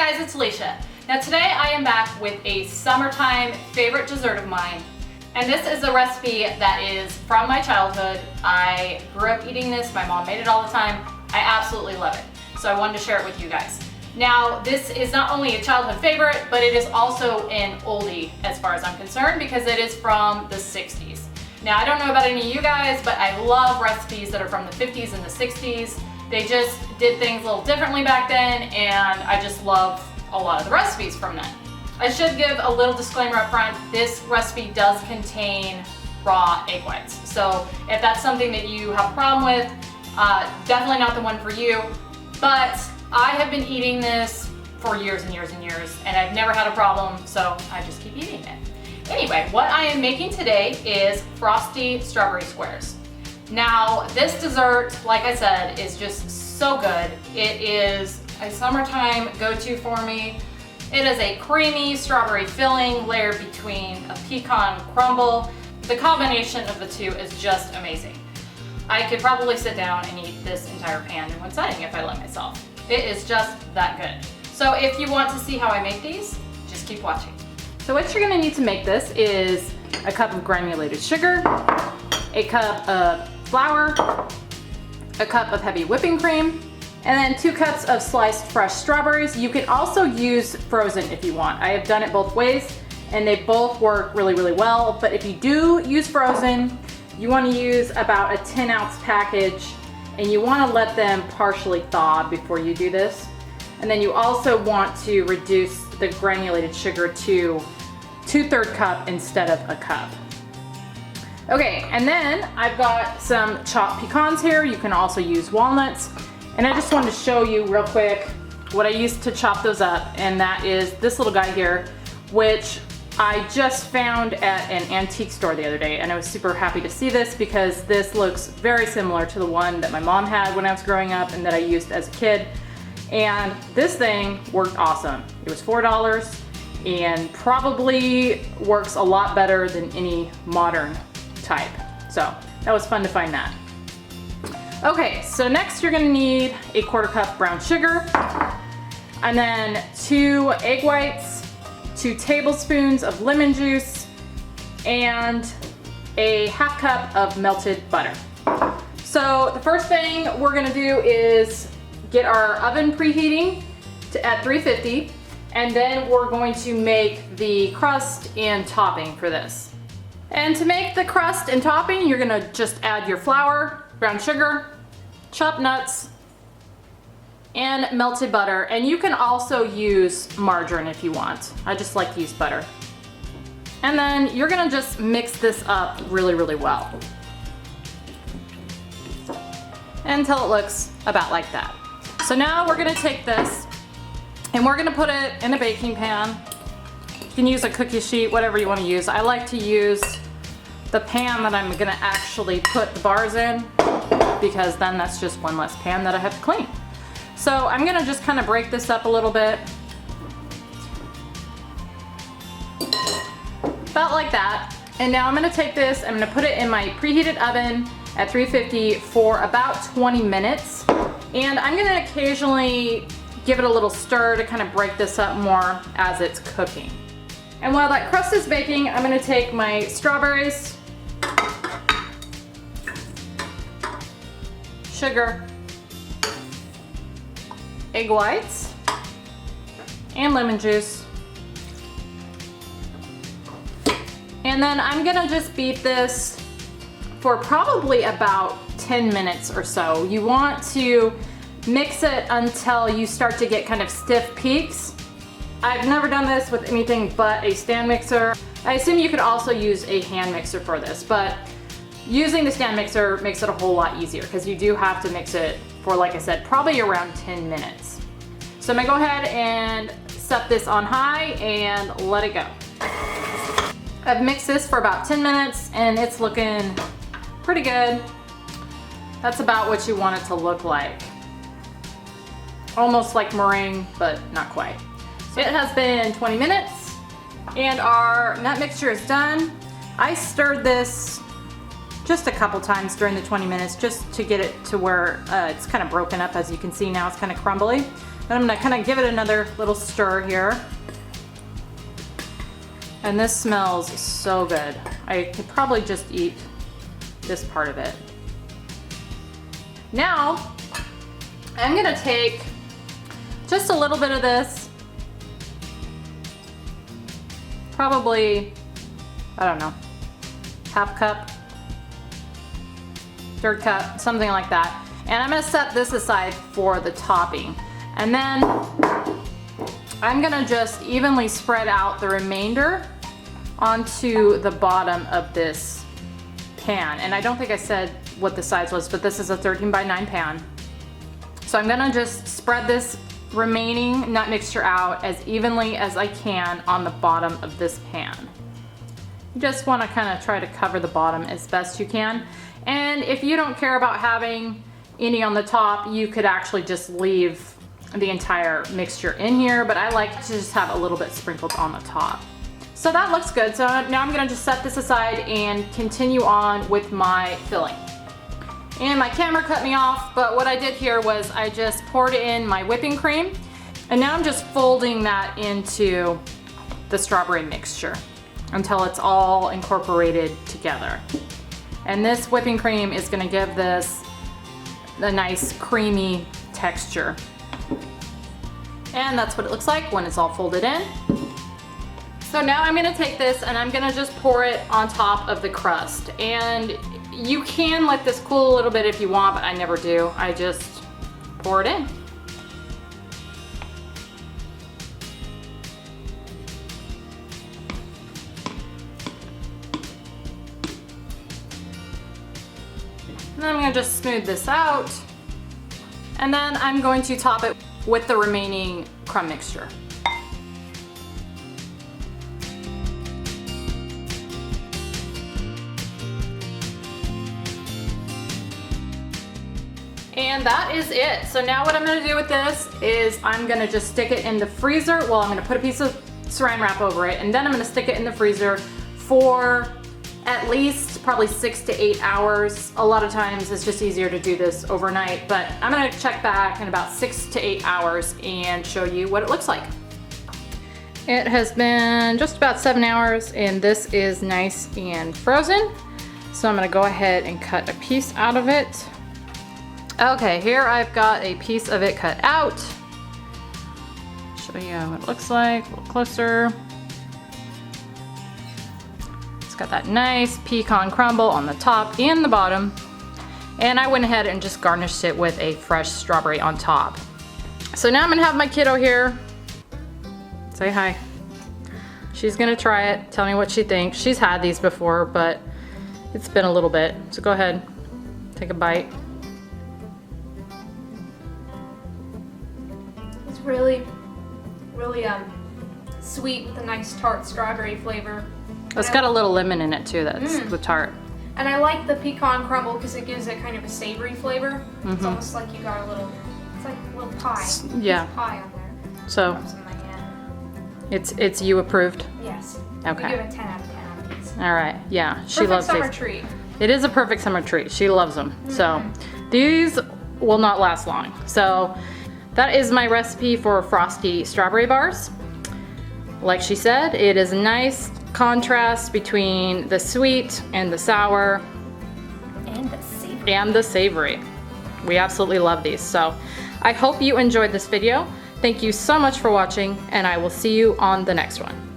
guys, it's Alicia. Now today I am back with a summertime favorite dessert of mine. And this is a recipe that is from my childhood. I grew up eating this, my mom made it all the time. I absolutely love it. So I wanted to share it with you guys. Now this is not only a childhood favorite, but it is also an oldie as far as I'm concerned because it is from the 60s. Now I don't know about any of you guys, but I love recipes that are from the 50s and the 60s. They just did things a little differently back then, and I just love a lot of the recipes from then. I should give a little disclaimer up front. This recipe does contain raw egg whites. So if that's something that you have a problem with, definitely not the one for you. But I have been eating this for years and years and years, and I've never had a problem, so I just keep eating it. Anyway, what I am making today is Frosty Strawberry Squares. Now, this dessert, like I said, is just so good. It is a summertime go-to for me. It is a creamy strawberry filling layered between a pecan crumble. The combination of the two is just amazing. I could probably sit down and eat this entire pan in one sitting if I let myself. It is just that good. So if you want to see how I make these, just keep watching. So what you're gonna need to make this is a cup of granulated sugar, a cup of flour, a cup of heavy whipping cream, and then 2 cups of sliced fresh strawberries. You can also use frozen if you want. I have done it both ways and they both work really, really well. But if you do use frozen, you want to use about a 10-ounce package and you want to let them partially thaw before you do this. And then you also want to reduce the granulated sugar to 2/3 cup instead of a cup. Okay, and then I've got some chopped pecans here. You can also use walnuts. And I just wanted to show you real quick what I used to chop those up, and that is this little guy here, which I just found at an antique store the other day, and I was super happy to see this because this looks very similar to the one that my mom had when I was growing up and that I used as a kid. And this thing worked awesome. It was $4 and probably works a lot better than any modern type. So that was fun to find that. Okay, so next you're gonna need a 1/4 cup brown sugar, and then 2 egg whites, 2 tablespoons of lemon juice, and a 1/2 cup of melted butter. So the first thing we're gonna do is get our oven preheating at 350, and then we're going to make the crust and topping for this. And to make the crust and topping, you're gonna just add your flour, brown sugar, chopped nuts, and melted butter. And you can also use margarine if you want. I just like to use butter. And then you're gonna just mix this up really, really well until it looks about like that. So now we're gonna take this and we're gonna put it in a baking pan. You can use a cookie sheet, whatever you wanna use. I like to use the pan that I'm gonna actually put the bars in, because then that's just one less pan that I have to clean. So I'm gonna just kind of break this up a little bit. About like that. And now I'm gonna take this, I'm gonna put it in my preheated oven at 350 for about 20 minutes. And I'm gonna occasionally give it a little stir to kind of break this up more as it's cooking. And while that crust is baking, I'm gonna take my strawberries, sugar, egg whites, and lemon juice. And then I'm gonna just beat this for probably about 10 minutes or so. You want to mix it until you start to get kind of stiff peaks. I've never done this with anything but a stand mixer. I assume you could also use a hand mixer for this, but using the stand mixer makes it a whole lot easier because you do have to mix it for, like I said, probably around 10 minutes. So I'm gonna go ahead and set this on high and let it go. I've mixed this for about 10 minutes and it's looking pretty good. That's about what you want it to look like. Almost like meringue, but not quite. So it has been 20 minutes and our nut mixture is done. I stirred this just a couple times during the 20 minutes just to get it to where it's kind of broken up. As you can see now, it's kind of crumbly. And I'm gonna kind of give it another little stir here. And this smells so good. I could probably just eat this part of it. Now, I'm gonna take just a little bit of this. Probably, I don't know, half cup, third cup, something like that. And I'm gonna set this aside for the topping. And then I'm gonna just evenly spread out the remainder onto the bottom of this pan. And I don't think I said what the size was, but this is a 13 by 9 pan. So I'm gonna just spread this remaining nut mixture out as evenly as I can on the bottom of this pan. You just wanna kinda try to cover the bottom as best you can. And if you don't care about having any on the top, you could actually just leave the entire mixture in here, but I like to just have a little bit sprinkled on the top. So that looks good. So now I'm gonna just set this aside and continue on with my filling. And my camera cut me off, but what I did here was I just poured in my whipping cream, and now I'm just folding that into the strawberry mixture until it's all incorporated together. And this whipping cream is gonna give this a nice creamy texture. And that's what it looks like when it's all folded in. So now I'm gonna take this and I'm gonna just pour it on top of the crust. And you can let this cool a little bit if you want, but I never do. I just pour it in. And then I'm gonna just smooth this out. And then I'm going to top it with the remaining crumb mixture. And that is it. So now what I'm gonna do with this is I'm gonna just stick it in the freezer. Well, I'm gonna put a piece of saran wrap over it, and then I'm gonna stick it in the freezer for at least probably 6 to 8 hours. A lot of times it's just easier to do this overnight, but I'm gonna check back in about 6 to 8 hours and show you what it looks like. It has been just about 7 hours and this is nice and frozen. So I'm gonna go ahead and cut a piece out of it. Okay, here I've got a piece of it cut out. Show you what it looks like, a little closer. Got that nice pecan crumble on the top and the bottom. And I went ahead and just garnished it with a fresh strawberry on top. So now I'm gonna have my kiddo here. Say hi. She's gonna try it, tell me what she thinks. She's had these before, but it's been a little bit. So go ahead, take a bite. It's really sweet with a nice tart strawberry flavor. It's got a little lemon in it too, that's the tart. And I like the pecan crumble because it gives it kind of a savory flavor. It's almost like you got it's like a little pie. Yeah. Pie on there. So Drops in my hand. it's you approved? Yes. Okay. We give it 10 out of 10 on these. All right, yeah, she Perfect loves summer these. treat. It is a perfect summer treat. She loves them. So these will not last long. So that is my recipe for Frosty Strawberry Bars. Like she said, it is a nice contrast between the sweet and the sour and the savory. We absolutely love these. So I hope you enjoyed this video. Thank you so much for watching, and I will see you on the next one.